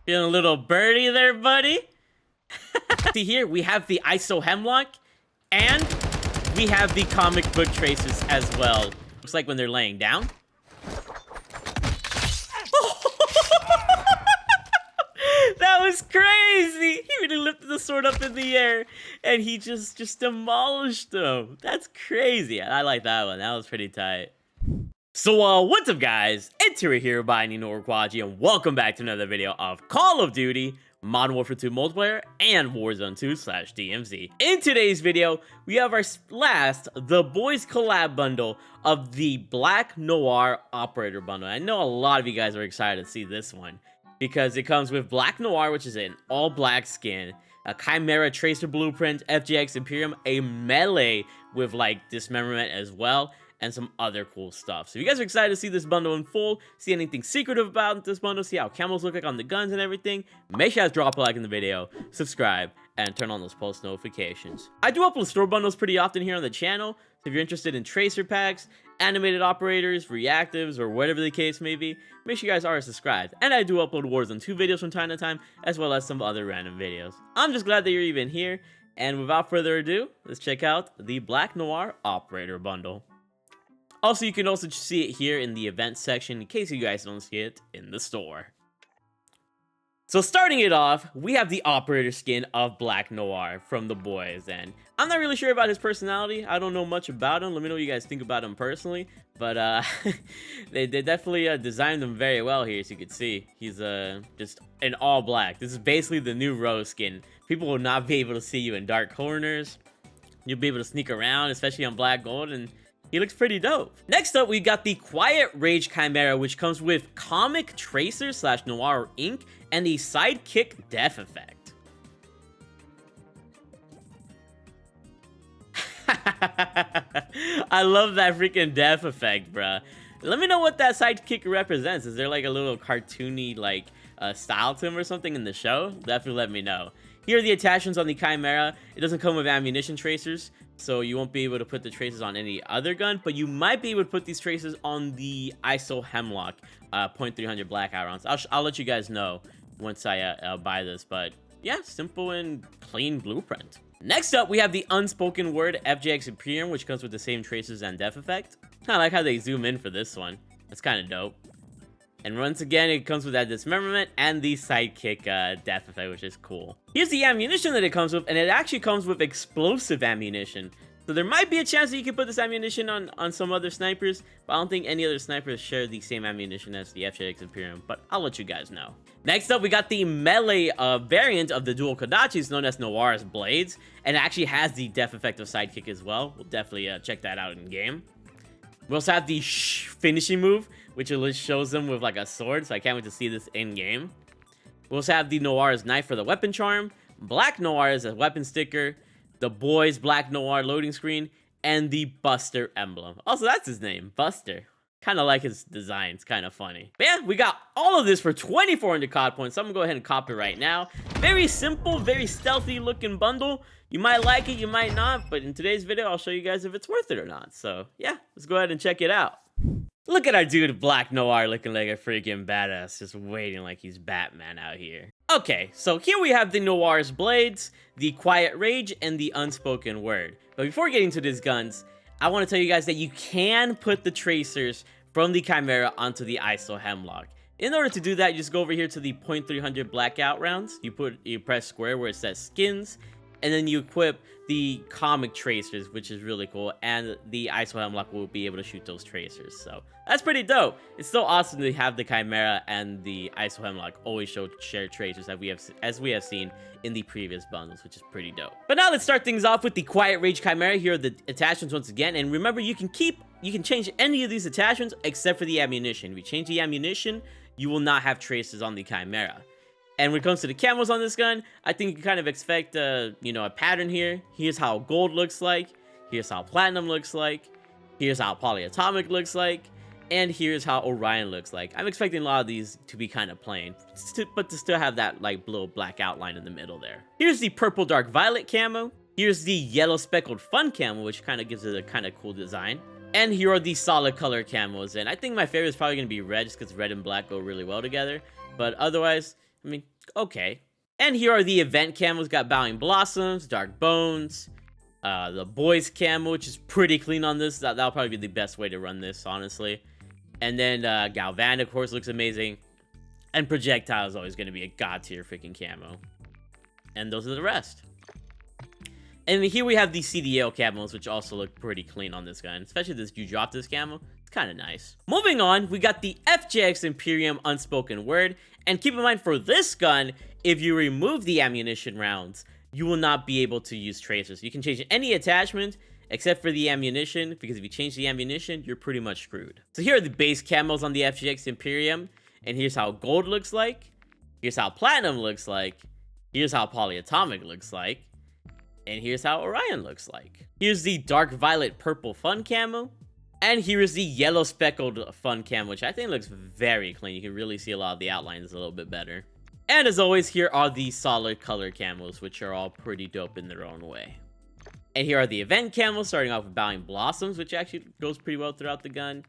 Feeling a little birdie there, buddy? See here, we have the ISO Hemlock, and we have the comic book tracers as well. Looks like when they're laying down. That was crazy! He really lifted the sword up in the air, and he just demolished them. That's crazy. I like that one. That was pretty tight. So, what's up, guys? It's here by NOIR'S, and welcome back to another video of Call of Duty Modern Warfare 2 multiplayer and Warzone 2/DMZ. In today's video, we have our last The Boys collab bundle of the Black Noir Operator bundle. I know a lot of you guys are excited to see this one, because it comes with Black Noir, which is an all-black skin, a Chimera Tracer Blueprint, FGX Imperium, a melee with, like, Dismemberment as well, and some other cool stuff. So if you guys are excited to see this bundle in full, see anything secretive about this bundle, see how camos look like on the guns and everything, make sure you guys drop a like in the video, subscribe, and turn on those post notifications. I do upload store bundles pretty often here on the channel, so if you're interested in tracer packs, animated operators, reactives, or whatever the case may be, make sure you guys are subscribed. And I do upload Warzone 2 videos from time to time, as well as some other random videos. I'm just glad that you're even here, and without further ado, let's check out the Black Noir Operator bundle. Also, you can also see it here in the events section in case you guys don't see it in the store. So starting it off, we have the operator skin of Black Noir from The Boys, and I'm not really sure about his personality. I don't know much about him. Let me know what you guys think about him personally, but they definitely designed him very well here, as you can see. He's just in all black. This is basically the new Rose skin. People will not be able to see you in dark corners. You'll be able to sneak around, especially on black gold, and he looks pretty dope. Next up, we got the Quiet Rage Chimera, which comes with Comic Tracer / Noir Ink and the Sidekick Death Effect. I love that freaking death effect, bruh. Let me know what that sidekick represents. Is there like a little cartoony like style to him or something in the show? Definitely let me know. Here are the attachments on the Chimera. It doesn't come with ammunition tracers, so you won't be able to put the traces on any other gun, but you might be able to put these traces on the ISO HEMLOCK .300 Blackout rounds. I'll let you guys know once I buy this, but yeah, simple and clean blueprint. Next up, we have the Unspoken Word FGX Imperium, which comes with the same traces and death effect. I like how they zoom in for this one. That's kind of dope. And once again, it comes with that Dismemberment and the Sidekick death effect, which is cool. Here's the ammunition that it comes with, and it actually comes with explosive ammunition. So there might be a chance that you can put this ammunition on some other snipers, but I don't think any other snipers share the same ammunition as the FGX Imperium, but I'll let you guys know. Next up, we got the melee variant of the dual Kodachis, known as NOIR'S Blades, and it actually has the death effect of Sidekick as well. We'll definitely check that out in game. We also have the finishing move, which shows them with like a sword, so I can't wait to see this in game. We also have the NOIR'S Knife for the weapon charm, Black Noir as a weapon sticker, the Boys Black Noir loading screen, and the Buster emblem. Also, that's his name, Buster. Kind of like his design, it's kind of funny. But yeah, we got all of this for 2,400 COD points, so I'm gonna go ahead and cop it right now. Very simple, very stealthy looking bundle. You might like it, you might not, but in today's video, I'll show you guys if it's worth it or not. So yeah, let's go ahead and check it out. Look at our dude Black Noir looking like a freaking badass, just waiting like he's Batman out here. Okay, so here we have the NOIR'S Blades, the Quiet Rage, and the Unspoken Word. But before getting to these guns, I want to tell you guys that you can put the tracers from the Chimera onto the ISO HEMLOCK. In order to do that, you just go over here to the .300 Blackout rounds. You press square where it says skins, and then you equip the comic tracers, which is really cool, and the ISO HEMLOCK will be able to shoot those tracers. So that's pretty dope. It's still awesome to have the Chimera and the ISO HEMLOCK always show shared tracers as we have seen in the previous bundles, which is pretty dope. But now let's start things off with the Quiet Rage Chimera. Here are the attachments once again, and remember, you can change any of these attachments except for the ammunition. If you change the ammunition, you will not have traces on the Chimera. And when it comes to the camos on this gun, I think you can kind of expect, you know, a pattern here. Here's how gold looks like. Here's how platinum looks like. Here's how polyatomic looks like. And here's how Orion looks like. I'm expecting a lot of these to be kind of plain, but to still have that like little black outline in the middle there. Here's the purple dark violet camo. Here's the yellow speckled fun camo, which kind of gives it a kind of cool design. And here are the solid color camos. And I think my favorite is probably going to be red, just because red and black go really well together. But otherwise, I mean, okay. And here are the event camos. Got Bowing Blossoms, Dark Bones, the Boys camo, which is pretty clean on this. That'll probably be the best way to run this, honestly. And then Galvanic, of course, looks amazing. And Projectile is always going to be a god tier freaking camo. And those are the rest. And here we have the CDL camos, which also look pretty clean on this gun. Especially this, you drop this camo, it's kind of nice. Moving on, we got the FJX Imperium Unspoken Word. And keep in mind, for this gun, if you remove the ammunition rounds, you will not be able to use tracers. You can change any attachment except for the ammunition, because if you change the ammunition, you're pretty much screwed. So here are the base camos on the FGX Imperium, and here's how gold looks like, here's how platinum looks like, here's how polyatomic looks like, and here's how Orion looks like. Here's the dark violet purple fun camo, and here is the yellow speckled fun camo, which I think looks very clean. You can really see a lot of the outlines a little bit better. And as always, here are the solid color camos, which are all pretty dope in their own way. And here are the event camos, starting off with Bowing Blossoms, which actually goes pretty well throughout the gun.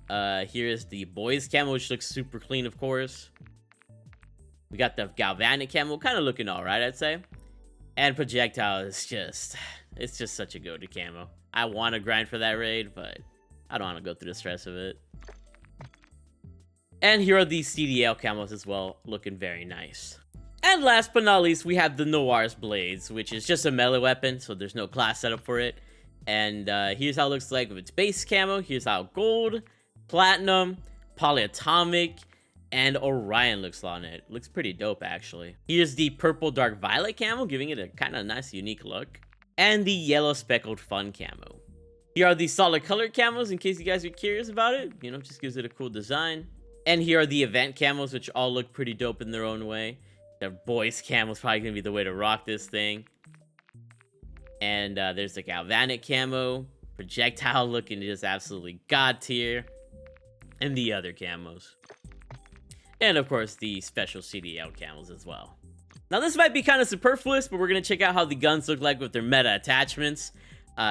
Here is the Boys camo, which looks super clean, of course. We got the Galvanic camo, kind of looking alright, I'd say. And Projectile is just, it's just such a go-to camo. I want to grind for that raid, but I don't want to go through the stress of it. And here are the CDL camos as well, looking very nice. And last but not least, we have the NOIR'S Blades, which is just a melee weapon, so there's no class setup for it. And here's how it looks like with its base camo. Here's how gold, platinum, polyatomic, and Orion looks on it. Looks pretty dope, actually. Here's the purple dark violet camo, giving it a kind of nice, unique look. And the yellow speckled fun camo. Here are the solid color camos, in case you guys are curious about it. You know, just gives it a cool design. And here are the event camos, which all look pretty dope in their own way. The Boys camo is probably going to be the way to rock this thing. And there's the Galvanic camo. Projectile looking just absolutely god tier. And the other camos. And of course, the special CDL camos as well. Now this might be kind of superfluous, but we're going to check out how the guns look like with their meta attachments.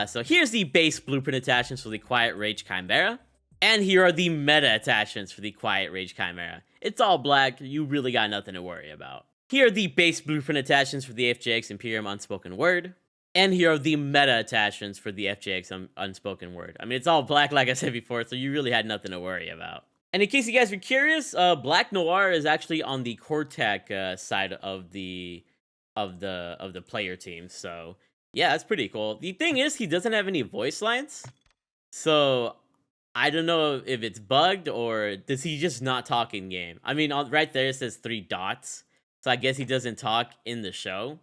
So here's the base blueprint attachments for the Quiet Rage Chimera. And here are the meta attachments for the Quiet Rage Chimera. It's all black, you really got nothing to worry about. Here are the base blueprint attachments for the FJX Imperium Unspoken Word. And here are the meta attachments for the FJX Unspoken Word. I mean, it's all black, like I said before, so you really had nothing to worry about. And in case you guys were curious, Black Noir is actually on the Cortac side of the player team. So yeah, that's pretty cool. The thing is, he doesn't have any voice lines, so I don't know if it's bugged or does he just not talk in game. I mean, right there it says 3 dots, so I guess he doesn't talk in the show.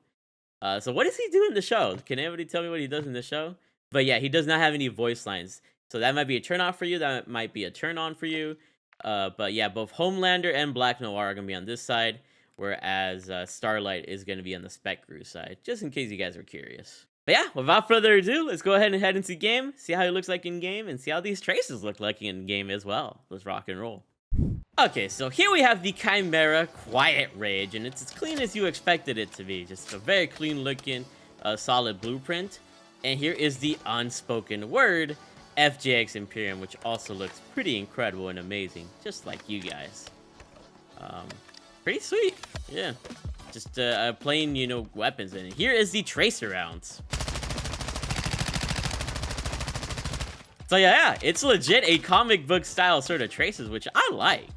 So what does he do in the show? Can anybody tell me what he does in the show? But yeah, he does not have any voice lines, so that might be a turn off for you. That might be a turn on for you. But yeah, both Homelander and Black Noir are gonna be on this side, whereas Starlight is gonna be on the Spec Crew side, just in case you guys are curious. But yeah, without further ado, let's go ahead and head into game, see how he looks like in game, and see how these traces look like in game as well. Let's rock and roll. Okay, so here we have the Chimera Quiet Rage, and it's as clean as you expected it to be. Just a very clean looking, solid blueprint. And here is the Unspoken Word FJX Imperium, which also looks pretty incredible and amazing, just like you guys. Pretty sweet, yeah. Just plain, you know, weapons in it. Here is the tracer rounds. So yeah, it's legit a comic book style sort of traces, which I like.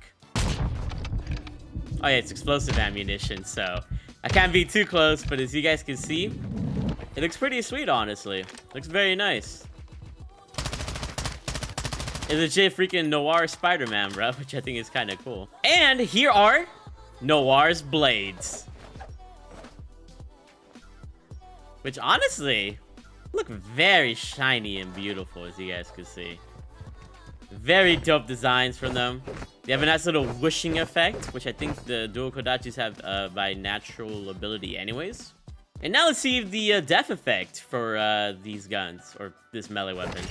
Oh yeah, it's explosive ammunition, so I can't be too close, but as you guys can see, it looks pretty sweet, honestly. Looks very nice. It's legit freaking Noir Spider-Man, bro, which I think is kind of cool. And here are NOIR'S Blades, which honestly look very shiny and beautiful, as you guys can see. Very dope designs from them. They have a nice little whooshing effect, which I think the dual Kodachis have by natural ability anyways. And now let's see the death effect for these guns, or this melee weapon.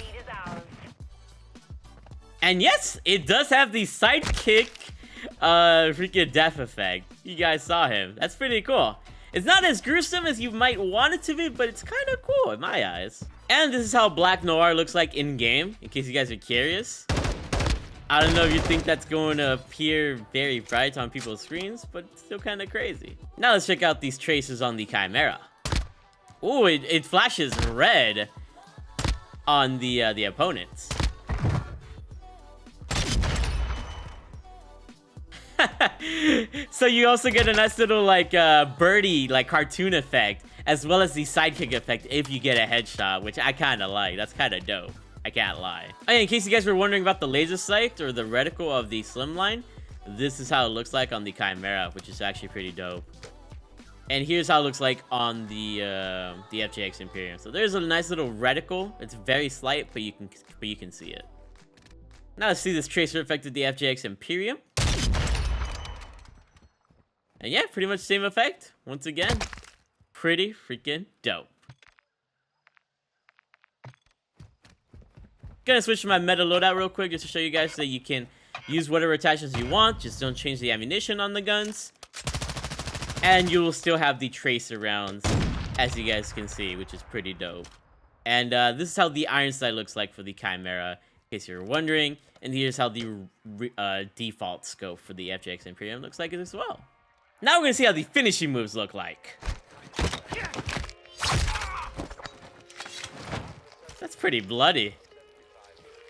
And yes, it does have the sidekick freaking death effect. You guys saw him. That's pretty cool. It's not as gruesome as you might want it to be, but it's kind of cool in my eyes. And this is how Black Noir looks like in game, in case you guys are curious. I don't know if you think that's going to appear very bright on people's screens, but it's still kind of crazy. Now let's check out these traces on the Chimera. Ooh, it flashes red on the opponents. So you also get a nice little like birdie like cartoon effect, as well as the sidekick effect if you get a headshot, which I kind of like. That's kind of dope. I can't lie. Oh, yeah, in case you guys were wondering about the laser sight or the reticle of the slimline, this is how it looks like on the Chimera, which is actually pretty dope. And here's how it looks like on the FJX Imperium. So there's a nice little reticle. It's very slight, but you can see it. Now let's see this tracer effect of the FJX Imperium. And yeah, pretty much same effect. Once again, pretty freaking dope. Gonna switch to my meta loadout real quick just to show you guys that you can use whatever attachments you want. Just don't change the ammunition on the guns. And you will still have the tracer rounds, as you guys can see, which is pretty dope. And this is how the iron sight looks like for the Chimera, in case you're wondering. And here's how the default scope for the FJX Imperium looks like as well. Now we're gonna see how the finishing moves look like. That's pretty bloody.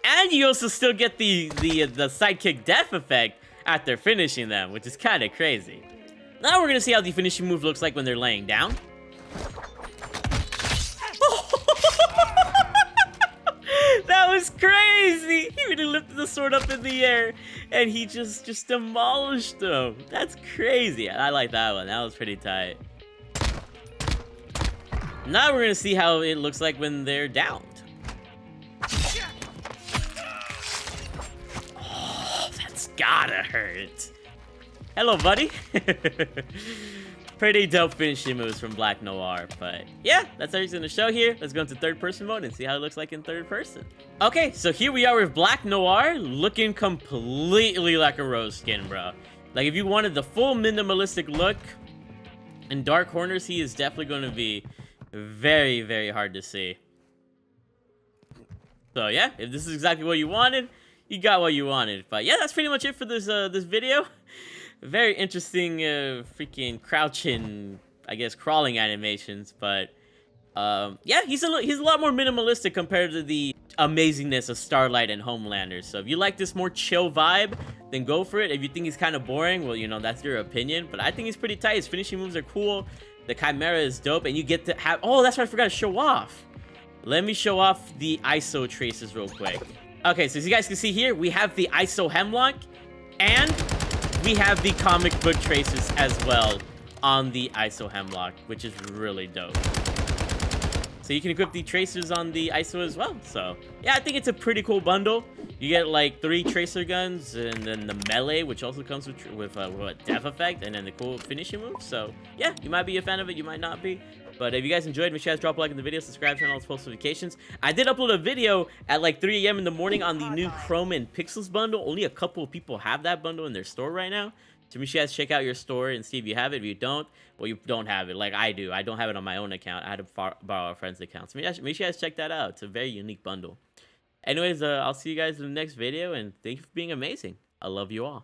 And you also still get the sidekick death effect after finishing them, which is kind of crazy. Now we're gonna see how the finishing move looks like when they're laying down. That was crazy! He really lifted the sword up in the air, and he just demolished them. That's crazy. I like that one. That was pretty tight. Now we're gonna see how it looks like when they're downed. Oh, that's gotta hurt. Hello, buddy. Pretty dope finishing moves from Black Noir, but yeah, that's everything in the show here. Let's go into third person mode and see how it looks like in third person. Okay, so here we are with Black Noir, looking completely like a rose skin, bro. Like, if you wanted the full minimalistic look in dark corners, he is definitely going to be very, very hard to see. So yeah, if this is exactly what you wanted, you got what you wanted. But yeah, that's pretty much it for this this video. Very interesting freaking crouching, I guess, crawling animations, but yeah, he's a lot more minimalistic compared to the amazingness of Starlight and Homelander. So if you like this more chill vibe, then go for it. If you think he's kind of boring, well, you know, that's your opinion, but I think he's pretty tight. His finishing moves are cool. The Chimera is dope, and you get to have... Oh, that's what I forgot to show off. Let me show off the ISO traces real quick. Okay, so as you guys can see here, we have the ISO Hemlock, and we have the comic book traces as well on the ISO Hemlock, which is really dope. So you can equip the tracers on the ISO as well. So yeah, I think it's a pretty cool bundle. You get like 3 tracer guns, and then the melee, which also comes with what, death effect, and then the cool finishing moves. So yeah, you might be a fan of it, you might not be. But if you guys enjoyed, make sure you guys drop a like in the video, subscribe, turn on all post notifications. I did upload a video at like 3 AM in the morning on the new Chrome and Pixels bundle. Only a couple of people have that bundle in their store right now. So make sure you guys check out your store and see if you have it. If you don't, well, you don't have it like I do. I don't have it on my own account. I had to borrow a friend's account. So make sure you guys check that out. It's a very unique bundle. Anyways, I'll see you guys in the next video, and thank you for being amazing. I love you all.